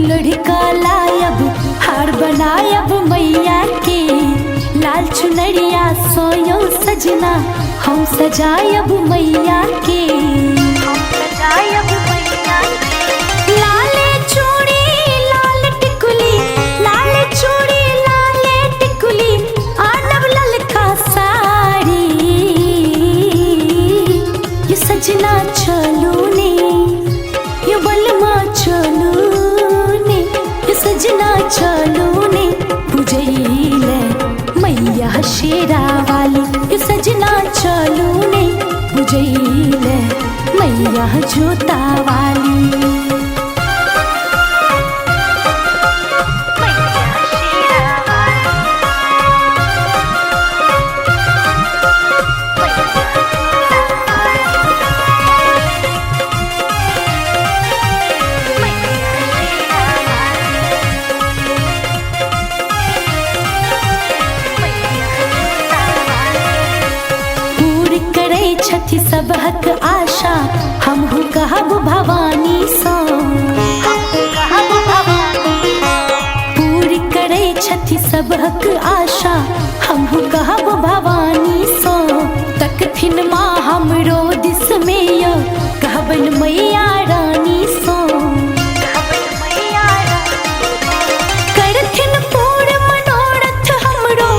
लड़का लायब हार बनायब मैया के, लाल चुनरिया सोयो सजना हम सजायब मैया के। लाले चूड़ी लाल टिकुली, लाले चूड़ी लाले टिकुली, आनब ललका साड़ी। ये सजना चलू ने, ये बलमा चलू ने, ये सजना चलू ने, पूजैले मैया शेरा वाली। ये सजना चलू ने, पूजैले मैया जोता वाली। छथि सबहक आशा हमहु कहब भवानी सो, पूरी करे छथि सबहक आशा हमहु कहब भवानी सो। तकथिन माँ हमरो दिस में यो कहबन मैया रानी सो। करथिन पूर्ण मनोरथ हमरो,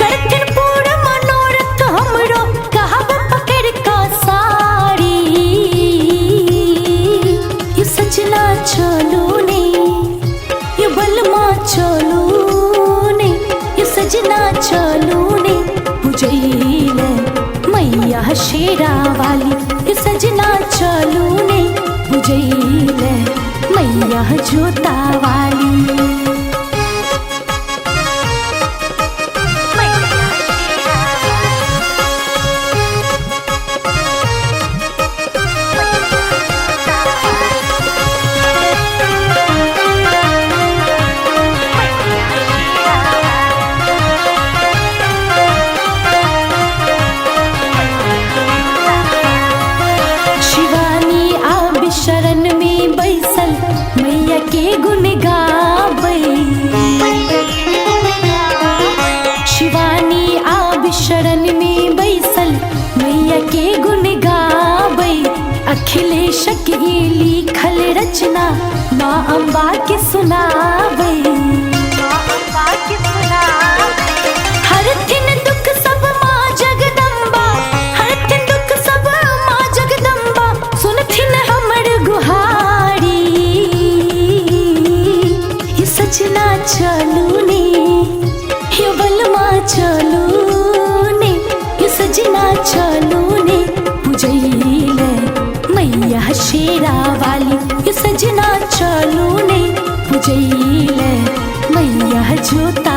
करथिन पूर्ण मनोरथ हमरो, कहब सजना चलू ने, ये बलमा चलू ने, ये सजना चलू ने, पूजैले मैया शेरा वाली। ये सजना चलू ने, पूजैले मैया जोता वाली। शरण में बैसल मैया के गुण गाबै, शिवानी आब शरण में बैसल मैया के गुण गाबै। अखिलेश के लिखल रचना माँ अम्बा के सुनाबै। हर दिन दुख सब माँ जगदम्बा, हर दिन दुख सब माँ जगदम्बा, सुनथिन हमर गुहारी। ये सजना चलू ने, ये बलमा चलू ने, ये सजना चलू ने, पूजैले मैया शेरा वाली। ये सजना चलू ने, पूजैले मैया जोता